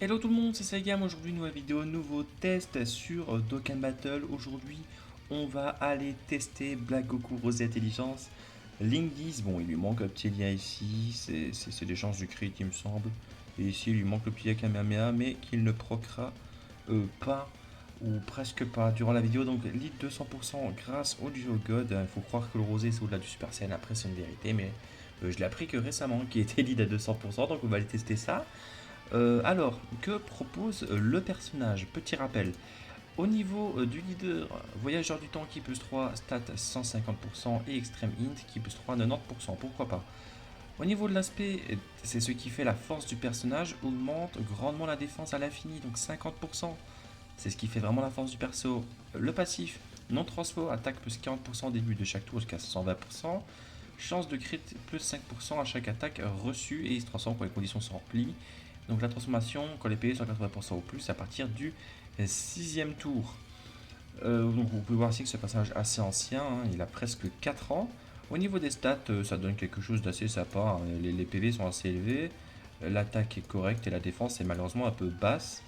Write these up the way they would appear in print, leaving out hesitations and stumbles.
Hello tout le monde, c'est Sagam. Aujourd'hui, nouvelle vidéo, nouveau test sur Dokkan Battle. Aujourd'hui, on va aller tester Black Goku Rosé Intelligence. Link 10, bon, il lui manque un petit lien ici, c'est des chances du crit, il me semble. Et ici, il lui manque le petit Kamehameha, mais qu'il ne proccera pas ou presque pas durant la vidéo. Donc, lead 200% grâce au duo God. Il faut croire que le Rosé c'est au-delà du Super Saiyan, après, c'est une vérité, mais je l'ai appris que récemment, qu'il était lead à 200%, donc on va aller tester ça. Alors, que propose le personnage? Petit rappel. Au niveau du leader, Voyageur du temps qui plus 3, stat 150% et Extreme Int qui plus 3, 90%, pourquoi pas. Au niveau de l'aspect, c'est ce qui fait la force du personnage, augmente grandement la défense à l'infini, donc 50%. C'est ce qui fait vraiment la force du perso. Le passif, non transfo, attaque plus 40% au début de chaque tour jusqu'à 120%. Chance de crit plus 5% à chaque attaque reçue et il se transforme quand les conditions sont remplies. Donc la transformation, quand les PV sont à 80% ou plus, c'est à partir du 6ème tour. Donc vous pouvez voir ici que ce personnage est assez ancien, hein, il a presque 4 ans. Au niveau des stats, ça donne quelque chose d'assez sympa, hein. Les PV sont assez élevés, l'attaque est correcte et la défense est malheureusement un peu basse.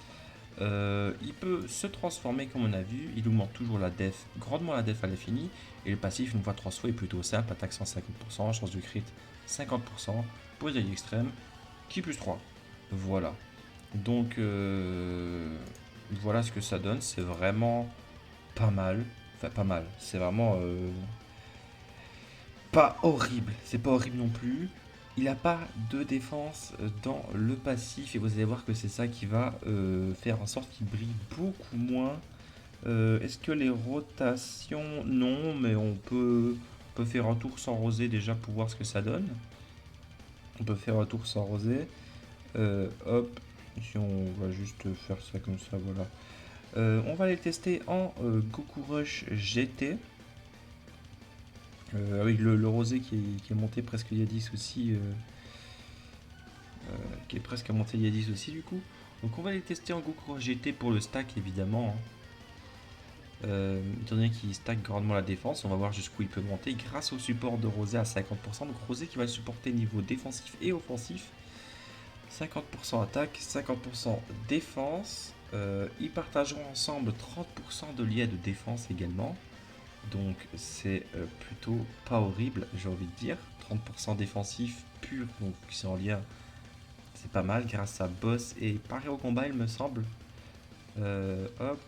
Il peut se transformer comme on a vu, il augmente toujours la def, grandement la def à l'infini, et le passif une fois transfo est plutôt simple, attaque 150%, chance de crit 50%, pour les extrêmes, qui plus 3. Voilà. Donc voilà ce que ça donne, c'est vraiment pas mal. Enfin pas mal, c'est vraiment pas horrible. C'est pas horrible non plus. Il n'a pas de défense dans le passif et vous allez voir que c'est ça qui va faire en sorte qu'il brille beaucoup moins. Est-ce que les rotations? Non, mais on peut faire un tour sans rosé déjà pour voir ce que ça donne. On peut faire un tour sans rosé. Hop, ici on va juste faire ça comme ça, voilà. On va les tester en Goku Rush GT. Avec le rosé qui est monté presque il y a 10 aussi. Qui est presque à monter il y a 10 aussi du coup. Donc on va les tester en Goku Rush GT pour le stack évidemment, hein. Étant donné qu'il stack grandement la défense, on va voir jusqu'où il peut monter grâce au support de Rosé à 50%. Donc Rosé qui va le supporter niveau défensif et offensif. 50% attaque, 50% défense. Ils partageront ensemble 30% de liens de défense également. Donc c'est plutôt pas horrible, j'ai envie de dire. 30% défensif pur, donc c'est en lien, c'est pas mal grâce à Boss et Paré au combat, il me semble. Hop,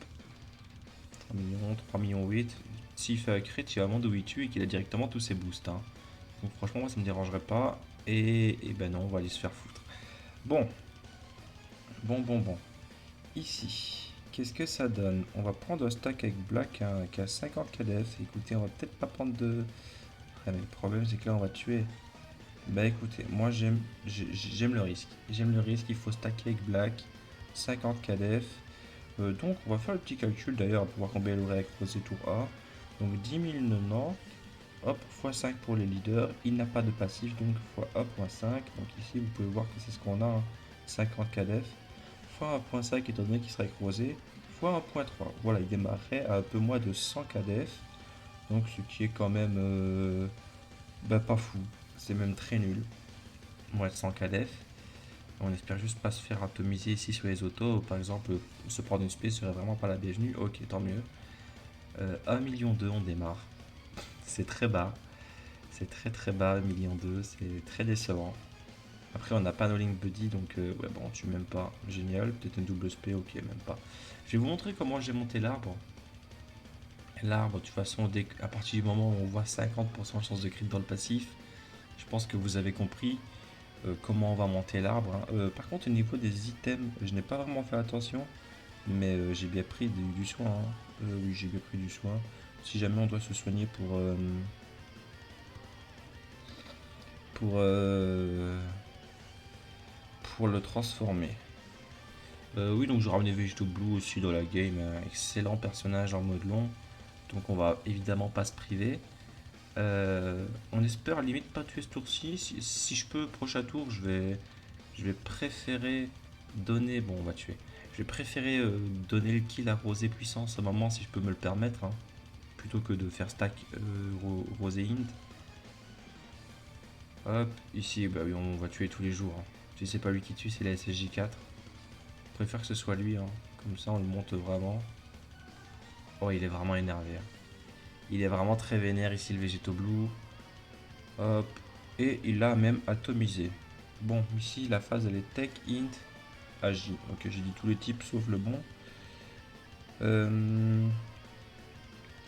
3 millions, 3 millions 8. S'il fait un crit, il y a vraiment de où il tue et qu'il a directement tous ses boosts, hein. Donc franchement, moi ça me dérangerait pas. Et ben non, on va aller se faire foutre. Bon, bon. Ici, qu'est-ce que ça donne? On va prendre un stack avec Black hein, qui a 50 KDF. Écoutez, on va peut-être pas prendre de. Ah, mais le problème, c'est que là, on va tuer. Bah écoutez, moi j'aime le risque. J'aime le risque, il faut stacker avec Black. 50 KDF. Donc, on va faire le petit calcul d'ailleurs pour voir combien il aurait avec Rosé tour A. Donc, 10 090. Hop, x5 pour les leaders. Il n'a pas de passif, donc hop, x5. Donc, ici, vous pouvez voir que c'est ce qu'on a, hein, 50 KDF. Fois 1.5 étant donné qu'il sera avec Rosé. Fois 1.3. Voilà, il démarrerait à un peu moins de 100 KDF. Donc, ce qui est quand même bah, pas fou. C'est même très nul. Moins de 100 KDF. On espère juste pas se faire atomiser ici sur les autos. Par exemple, se prendre une spé serait vraiment pas la bienvenue. Ok, tant mieux. 1 million 2, on démarre. C'est très bas. C'est très bas, 1 million 2. C'est très décevant. Après, on n'a pas no link buddy, donc ouais, bon, on tue même pas. Génial. Peut-être une double spé, ok, même pas. Je vais vous montrer comment j'ai monté l'arbre. L'arbre, de toute façon, à partir du moment où on voit 50% de chance de crit dans le passif, je pense que vous avez compris comment on va monter l'arbre, hein. Par contre, au niveau des items, je n'ai pas vraiment fait attention, mais j'ai bien pris du soin, hein. Oui, j'ai bien pris du soin. Si jamais on doit se soigner pour, euh, pour le transformer. Oui, donc je ramené Vegeto Blue aussi dans la game, un excellent personnage en mode long, donc on va évidemment pas se priver. On espère limite pas tuer ce tour-ci. Si je peux, prochain tour, je vais préférer donner. Bon, on va tuer. Je vais préférer donner le kill à Rosé Puissance au moment si je peux me le permettre, hein, plutôt que de faire stack Rosé Int. Hop, ici, bah oui, on va tuer tous les jours, hein. Si c'est pas lui qui tue, c'est la SSJ4. préfère que ce soit lui, hein. Comme ça, on le monte vraiment. Oh, il est vraiment énervé, hein. Il est vraiment très vénère ici, le Végéto Blue. Hop. Et il a même atomisé. Bon, ici, la phase, elle est Tech, Int, Agi. Ok, j'ai dit tous les types sauf le bon.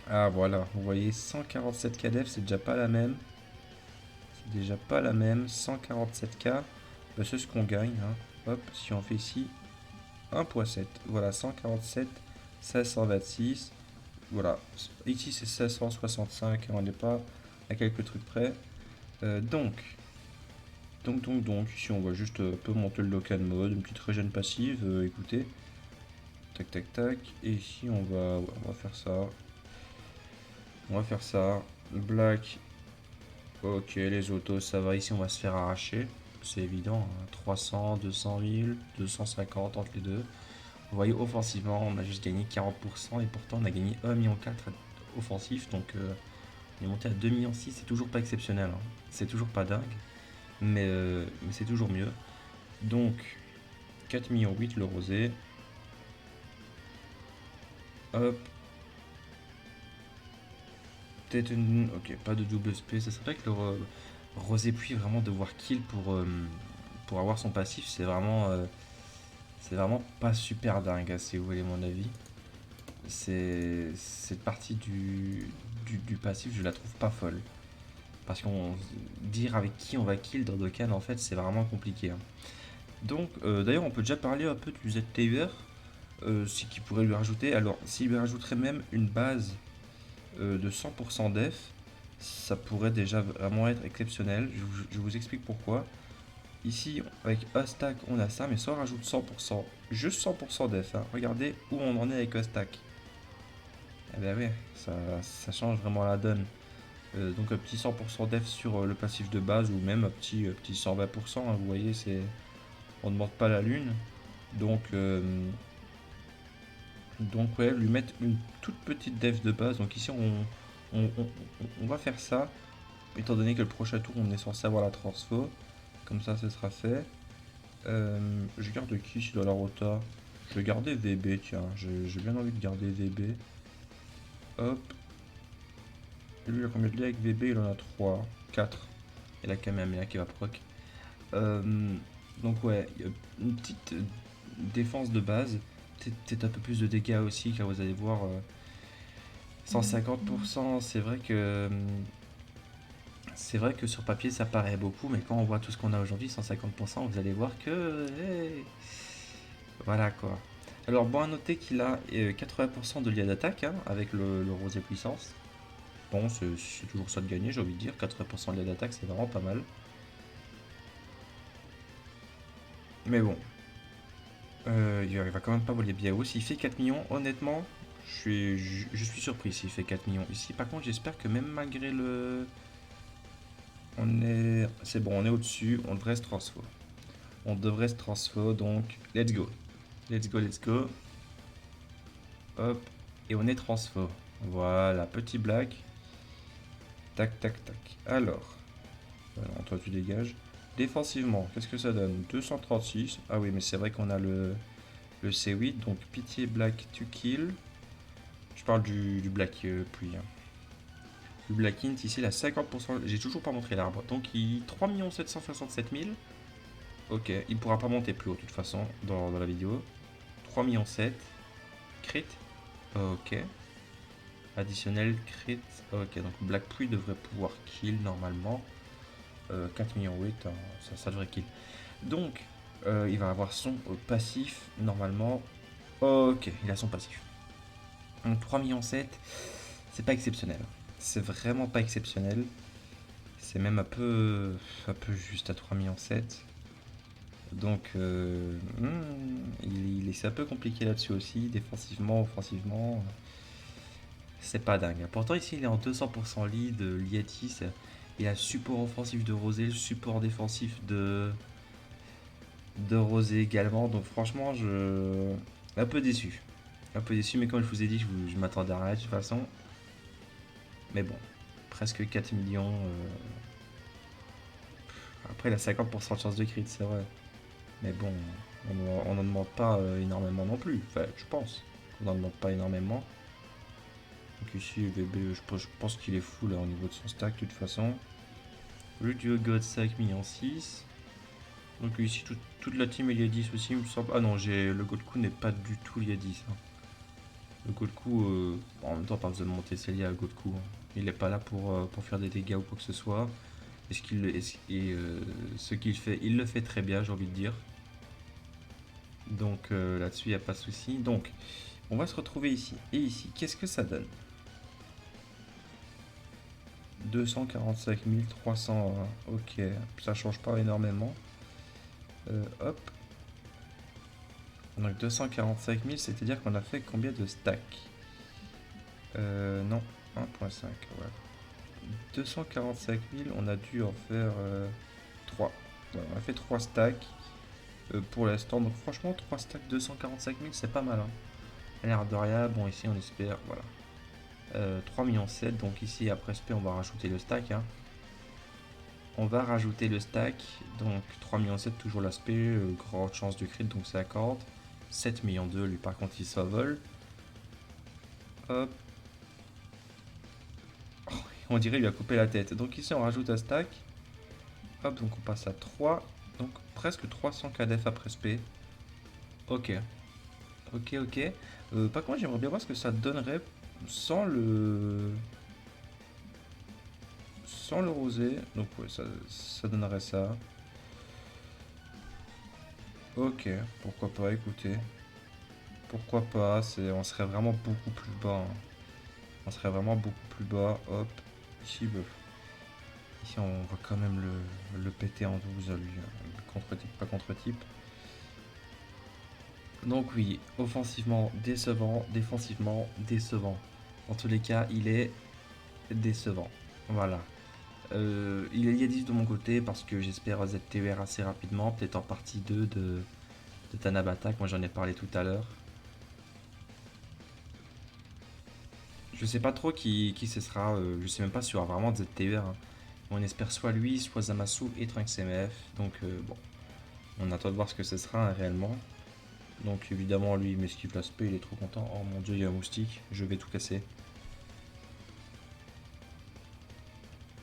Ah, voilà. Vous voyez, 147 KDF, c'est déjà pas la même. C'est déjà pas la même. 147K, bah, c'est ce qu'on gagne, hein. Hop, si on fait ici 1.7. Voilà, 147, 1626. Voilà, ici c'est 1665, on n'est pas à quelques trucs près. Donc, ici on va juste un peu monter le local mode, une petite régène passive, écoutez. Tac, tac, tac. Et ici on va faire ça. On va faire ça. Black. Ok, les autos, ça va. Ici on va se faire arracher. C'est évident, hein. 300, 200 000, 250 entre les deux. Vous voyez, offensivement, on a juste gagné 40% et pourtant on a gagné 1,4 million offensif. Donc on est monté à 2,6 millions, c'est toujours pas exceptionnel, hein. C'est toujours pas dingue, mais c'est toujours mieux. Donc 4,8 millions le rosé. Hop. Peut-être une. Ok, pas de double SP. Ça serait vrai que le rosé pluie, vraiment devoir kill pour avoir son passif, c'est vraiment pas super dingue, hein, si vous voulez mon avis. Cette partie du passif, je la trouve pas folle. Parce qu'on dire avec qui on va kill dans Dokkan, en fait, c'est vraiment compliqué, hein. Donc, d'ailleurs, on peut déjà parler un peu du ZTUR, ce qu'il pourrait lui rajouter. Alors, s'il lui rajouterait même une base de 100% def, ça pourrait déjà vraiment être exceptionnel. Je vous explique pourquoi. Ici, avec Stack, on a ça, mais ça rajoute 100%, juste 100% def, hein. Regardez où on en est avec Stack. Eh ben oui, ça change vraiment la donne. Donc un petit 100% def sur le passif de base ou même un petit 120%, hein, vous voyez, on ne demande pas la lune. Donc ouais, lui mettre une toute petite def de base. Donc ici on va faire ça, étant donné que le prochain tour on est censé avoir la transfo. Comme ça ce sera fait. Je garde qui ici dans la rota? Je vais garder VB, tiens, j'ai bien envie de garder VB. Hop. Lui il a combien de liens avec VB? Il en a 3, 4. Et la Kamehameha qui va proc. Donc ouais, y a une petite défense de base, peut-être un peu plus de dégâts aussi, car vous allez voir 150%, c'est vrai que sur papier ça paraît beaucoup, mais quand on voit tout ce qu'on a aujourd'hui, 150%, vous allez voir que hey, voilà quoi. Alors bon à noter qu'il a 80% de liens d'attaque, hein, avec le rosé puissance. Bon, c'est toujours ça de gagner, j'ai envie de dire. 80% de liens d'attaque, c'est vraiment pas mal. Mais bon, il va quand même pas voler Biao. S'il fait 4 millions, honnêtement, je suis surpris s'il fait 4 millions. Ici, par contre, j'espère que même malgré le. C'est bon, on est au-dessus, on devrait se transfo. On devrait se transfo, donc let's go. Let's go, let's go. Hop, et on est transfo. Voilà, petit black. Tac, tac, tac. Alors, toi tu dégages. Défensivement, qu'est-ce que ça donne? 236. Ah oui, mais c'est vrai qu'on a le C8, donc pitié black to kill. Je parle du black pluie, hein. Le black int ici, il a 50%. J'ai toujours pas montré l'arbre. Donc il 3 767 000. Ok, il pourra pas monter plus haut de toute façon dans la vidéo. 3 millions 7. Crit. Ok. Additionnel crit. Ok, donc black pluie devrait pouvoir kill normalement. 4 millions 8, hein, ça devrait kill. Donc il va avoir son passif normalement. Ok, il a son passif. Donc 3 millions 7, c'est pas exceptionnel. C'est vraiment pas exceptionnel. C'est même un peu juste à 3 millions 7. Donc c'est un peu compliqué là-dessus aussi, défensivement, offensivement. C'est pas dingue. Pourtant ici il est en 200% lead, Lieti, il a le support offensif de Rosé, le support défensif de Rosé également. Donc franchement, un peu déçu. Un peu déçu, mais comme je vous ai dit, je m'attendais à rien de toute façon. Mais bon, presque 4 millions. Après, il a 50% de chance de crit, c'est vrai. Mais bon. On n'en demande pas énormément non plus. Enfin, je pense qu'on n'en demande pas énormément. Donc ici, VB, je pense qu'il est fou là au niveau de son stack de toute façon. Le duo God 5 millions 6. Donc ici, toute la team il y a 10 aussi, il me semble. Ah non, le Goldku n'est pas du tout il y a 10. Hein. Le Goldku, en même temps, pas besoin de monter Célia à Goldku. Hein. Il n'est pas là pour faire des dégâts ou quoi que ce soit. Ce qu'il fait, il le fait très bien, j'ai envie de dire. Donc là-dessus, il n'y a pas de souci. Donc, on va se retrouver ici. Et ici, qu'est-ce que ça donne? 245 300. Ok, ça change pas énormément. Hop. Donc 245 000, c'est-à-dire qu'on a fait combien de stacks? Non, 1.5. Ouais. 245 000, on a dû en faire 3. Ouais, on a fait 3 stacks pour l'instant. Donc franchement, 3 stacks 245 000, c'est pas mal. Hein. A l'air de rien. Bon, ici on espère, voilà. 3 millions 7. Donc ici, après SP, on va rajouter le stack. Hein. On va rajouter le stack. Donc 3 millions 7, toujours l'aspect. Grande chance de crit, donc 50. 7 millions 2, lui par contre, il s'envole. Hop. Oh, on dirait lui a coupé la tête. Donc ici, on rajoute un stack. Hop, donc on passe à 3. Donc presque 300 KDF après SP. Ok. Ok, ok. Par contre, j'aimerais bien voir ce que ça donnerait sans le... Sans le rosé. Donc ouais, ça donnerait ça. Ok, pourquoi pas, écoutez. Pourquoi pas, on serait vraiment beaucoup plus bas. Hein. On serait vraiment beaucoup plus bas. Hop, ici, ici on va quand même le péter en 12 lui. Hein. Contre-type, pas contre-type. Donc oui, offensivement décevant, défensivement décevant. En tous les cas, il est décevant. Voilà. Il est lié de mon côté parce que j'espère ZTER assez rapidement, peut-être en partie 2 de Tanabatak. Moi j'en ai parlé tout à l'heure. Je sais pas trop qui ce sera, je sais même pas s'il y aura vraiment de ZTER. Hein. On espère soit lui, soit Zamasu et Trunks MF. Donc bon, on attend de voir ce que ce sera hein, réellement. Donc évidemment lui il m'esquive l'aspect, il est trop content. Oh mon dieu, il y a un moustique, je vais tout casser.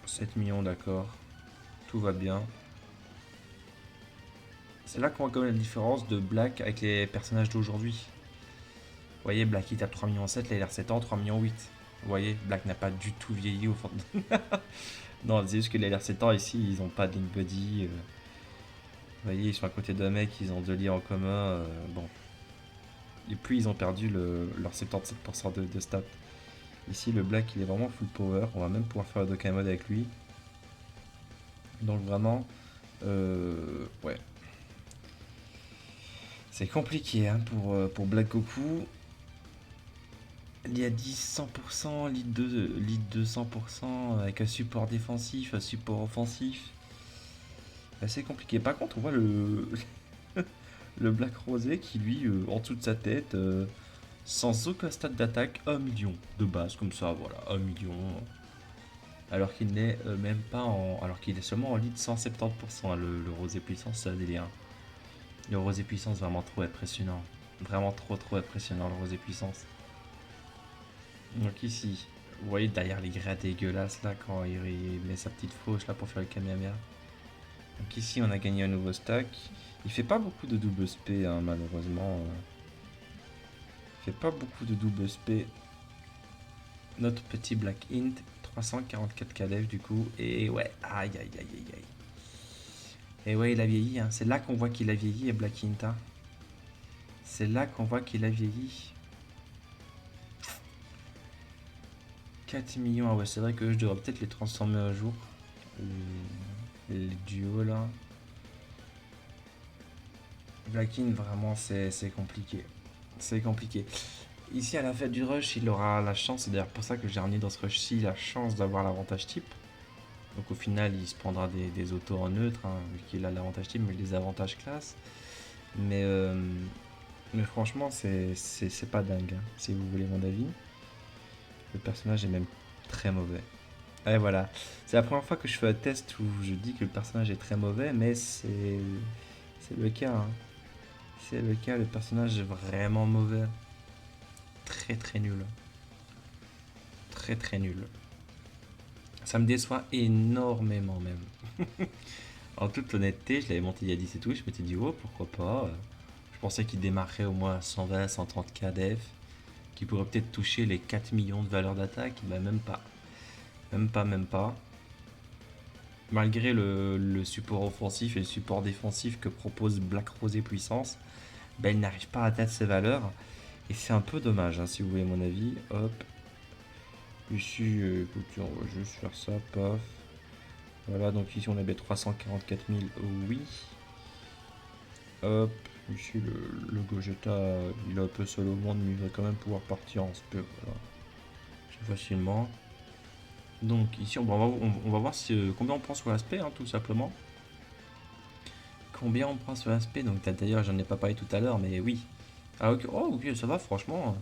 7 millions d'accord, tout va bien. C'est là qu'on voit quand même la différence de Black avec les personnages d'aujourd'hui. Vous voyez, Black il tape 3 millions 7, là il a 7 ans, 3 millions 8. Vous voyez, Black n'a pas du tout vieilli au fond. Non, c'est juste que les LR7 ans ici, ils ont pas de link buddy. Vous voyez, ils sont à côté d'un mec, ils ont 2 lits en commun. Bon. Et puis ils ont perdu leur 77% de stats. Ici, le Black il est vraiment full power. On va même pouvoir faire le Dokkan mode avec lui. Donc vraiment, ouais. C'est compliqué hein, pour Black Goku. Il y a 10 100%, lead 2 100% avec un support défensif, un support offensif. C'est compliqué. Par contre, on voit le Black Rosé qui lui, en dessous de sa tête, sans aucun stade d'attaque, 1 million de base, comme ça, voilà, 1 million. Alors qu'il n'est même pas en. Alors qu'il est seulement en lead 170%. Hein, le Rosé puissance, c'est un délire. Le Rosé puissance, vraiment trop impressionnant. Vraiment trop impressionnant, le Rosé puissance. Donc ici, vous voyez derrière les grès dégueulasses là, quand il met sa petite fauche là pour faire le Kamehameha. Donc ici, on a gagné un nouveau stack. Il fait pas beaucoup de double SP, hein, malheureusement. Il fait pas beaucoup de double SP. Notre petit Black Int, 344 KDF du coup. Et ouais, aïe aïe aïe aïe aïe. Et ouais, il a vieilli. Hein. C'est là qu'on voit qu'il a vieilli, Black Int. Hein. C'est là qu'on voit qu'il a vieilli. 4 millions. Ah ouais, c'est vrai que je devrais peut-être les transformer un jour. Les duos là. Black Int, vraiment, c'est compliqué. C'est compliqué. Ici, à la fête du rush, il aura la chance, c'est d'ailleurs pour ça que j'ai ramené dans ce rush-ci la chance d'avoir l'avantage type. Donc au final, il se prendra des autos en neutre, hein, vu qu'il a l'avantage type, mais les avantages classe. Mais, mais franchement, c'est pas dingue, hein, si vous voulez mon avis. Le personnage est même très mauvais. Et voilà, c'est la première fois que je fais un test où je dis que le personnage est très mauvais, mais c'est le cas. Hein. C'est le cas, le personnage est vraiment mauvais. Très très nul. Très très nul. Ça me déçoit énormément même. En toute honnêteté, je l'avais monté il y a 10 et tout, je m'étais dit, oh pourquoi pas. Je pensais qu'il démarrait au moins à 120, 130k def, qu'il pourrait peut-être toucher les 4 millions de valeur d'attaque, mais même pas. Même pas, même pas. Malgré le support offensif et le support défensif que propose Black Rosé Puissance, ben, il n'arrive pas à atteindre ses valeurs. Et c'est un peu dommage, hein, si vous voulez mon avis. Hop. Ici, écoutez, on va juste faire ça, paf. Voilà, donc ici on avait 344 000, oui. Hop. Ici, le Gogeta, il est un peu seul au monde, mais il va quand même pouvoir partir en spé, voilà. Facilement. Donc ici, on va voir combien on prend sur l'aspect, hein, tout simplement. Combien on prend sur l'aspect. Donc d'ailleurs, j'en ai pas parlé tout à l'heure, mais oui. Ah ok, oh, ok, ça va franchement.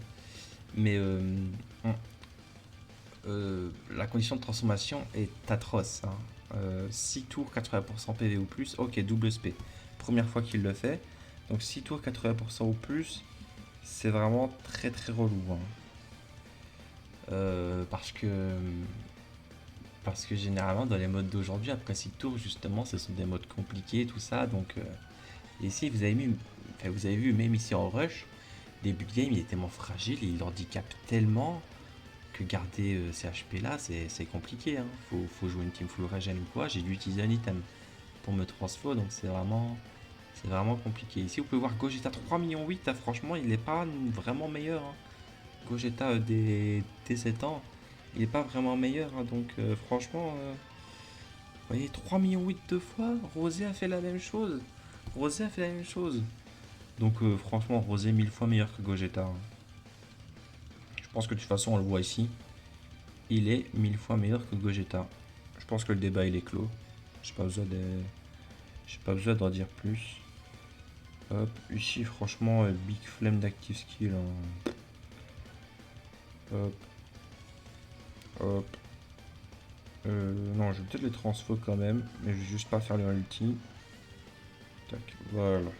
Mais la condition de transformation est atroce, hein. 6 tours 80% PV ou plus, ok, double SP. Première fois qu'il le fait. Donc 6 tours 80% ou plus, c'est vraiment très très relou, hein. Parce que généralement dans les modes d'aujourd'hui, après 6 tours justement, ce sont des modes compliqués, tout ça. Donc ici vous avez vu même ici en rush, début de game il est tellement fragile et il handicape tellement que garder ces HP là c'est compliqué, hein. Faut jouer une team full regen ou quoi. J'ai dû utiliser un item pour me transfo, donc c'est vraiment compliqué. Ici vous pouvez voir Gogeta 3 millions 8, franchement il n'est pas vraiment meilleur, hein. Gogeta des 7 ans, il n'est pas vraiment meilleur, hein. Donc franchement, vous voyez 3 millions 8 deux fois, Rosé a fait la même chose. Rosé a fait la même chose. Donc franchement Rosé 1000 fois meilleur que Gogeta, hein. Je pense que de toute façon on le voit ici. Il est 1000 fois meilleur que Gogeta. Je pense que le débat il est clos. J'ai pas besoin de... J'ai pas besoin d'en dire plus. Hop, ici franchement Big Flame d'Active Skill, hein. Hop, hop. Non, je vais peut-être les transfo quand même, mais je vais juste pas faire le ulti. Tac, voilà.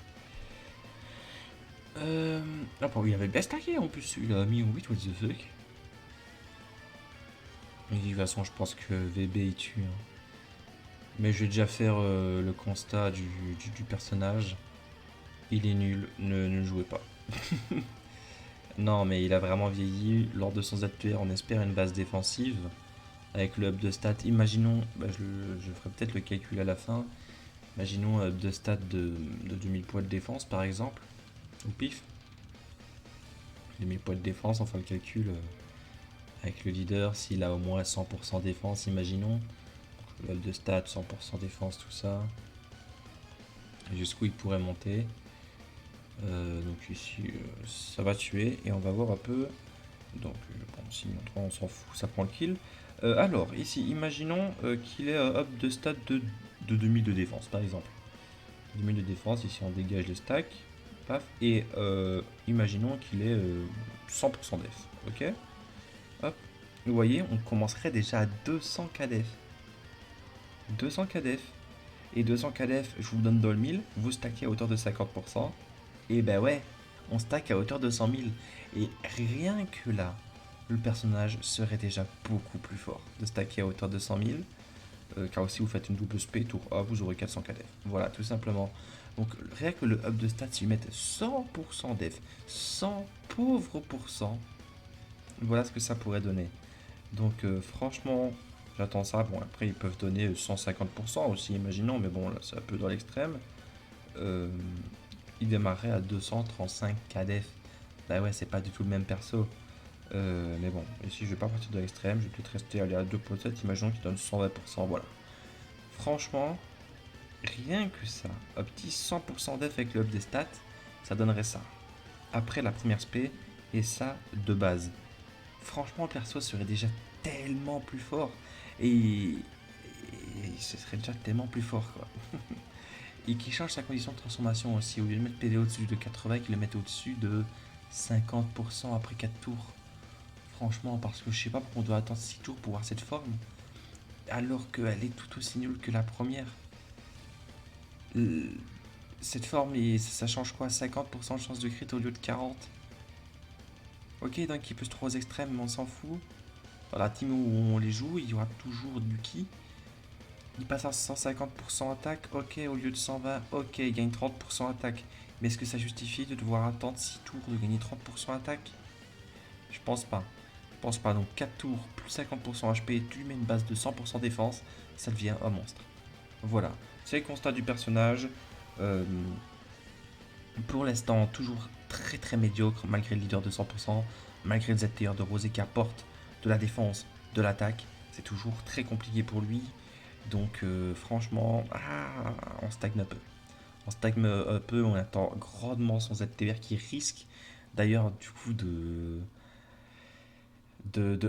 Ah bon, il avait bien stacké en plus celui-là, mis en 8, what the fuck. Mais de toute façon, je pense que VB il tue, hein. Mais je vais déjà faire le constat du personnage. Il est nul, ne le jouez pas. Non, mais il a vraiment vieilli. Lors de son ZPR, on espère une base défensive. Avec le up de stats, imaginons, bah, je ferai peut-être le calcul à la fin. Imaginons un up de stats de 2000 points de défense par exemple. Au pif. 2000 points de défense, on fait le calcul avec le leader. S'il a au moins 100% défense, imaginons. Le up de stats, 100% défense, tout ça. Jusqu'où il pourrait monter. Donc ici, ça va tuer. Et on va voir un peu. Donc, bon, si on s'en fout, ça prend le kill. Alors, ici, imaginons qu'il ait un up de stats de 2000 de défense, par exemple. 2000 de défense, ici on dégage les stacks. Paf. Et imaginons qu'il ait 100% def. Ok. Hop. Vous voyez, on commencerait déjà à 200 KDF. 200 KDF. Et 200 KDF, je vous donne dans le 1000, vous stackez à hauteur de 50%. Et ben ouais, on stack à hauteur de 100 000. Et rien que là, le personnage serait déjà beaucoup plus fort de stacker à hauteur de 100 000. Car si vous faites une double spé, tour A, vous aurez 400 KDF. Voilà, tout simplement. Donc rien que le up de stats, si vous mettez 100% def, 100 pauvres pourcents, voilà ce que ça pourrait donner. Donc franchement, j'attends ça. Bon, après, ils peuvent donner 150% aussi, imaginons, mais bon, là, c'est un peu dans l'extrême. Euh, il démarrait à 235 KDF. Bah ouais, c'est pas du tout le même perso. Mais bon, ici je vais pas partir de l'extrême, je vais peut-être rester aller à 2.7, imaginons qu'il donne 120%, voilà. Franchement, rien que ça, un petit 100% def avec le up des stats, ça donnerait ça. Après la première spé, et ça de base. Franchement, le perso serait déjà tellement plus fort. Et ce serait déjà tellement plus fort, quoi. Et qui change sa condition de transformation aussi. Au lieu de mettre PD au-dessus de 80, qu'il le mette au-dessus de 50% après 4 tours. Franchement, parce que je sais pas pourquoi on doit attendre 6 tours pour voir cette forme. Alors qu'elle est tout aussi nulle que la première. Cette forme, ça change quoi? 50% de chance de crit au lieu de 40. Ok, donc il peut se trouver aux extrêmes, mais on s'en fout. Dans la team où on les joue, il y aura toujours du ki. Il passe à 150% attaque, ok, au lieu de 120, ok, il gagne 30% attaque. Mais est-ce que ça justifie de devoir attendre 6 tours de gagner 30% attaque? Je pense pas. Je pense pas. Donc 4 tours plus 50% HP, tu lui mets une base de 100% défense, ça devient un monstre. Voilà, c'est le constat du personnage. Euh, pour l'instant, toujours très très médiocre malgré le leader de 100%, malgré le ZTR de Rosé qui apporte de la défense, de l'attaque. C'est toujours très compliqué pour lui. Donc franchement, on stagne un peu. On stagne un peu, on attend grandement son ZTR qui risque d'ailleurs du coup de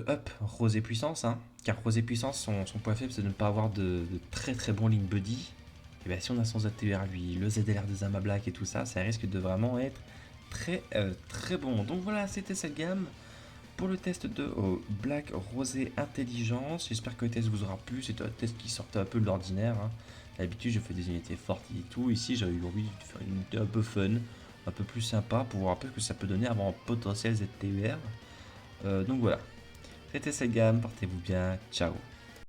up Rosé Puissance. Hein, car Rosé Puissance, son point faible c'est de ne pas avoir de très très bon link buddy. Et bien si on a son ZTR lui, le ZLR de Zama Black et tout ça, ça risque de vraiment être très très bon. Donc voilà, c'était cette gamme pour le test de Black Rosé Intelligence. J'espère que le test vous aura plu. C'est un test qui sortait un peu de l'ordinaire. Hein. D'habitude, je fais des unités fortes et tout. Ici, j'avais eu envie de faire une unité un peu fun, un peu plus sympa pour voir un peu ce que ça peut donner avant un potentiel ZTUR. Donc voilà, c'était cette gamme. Portez-vous bien. Ciao.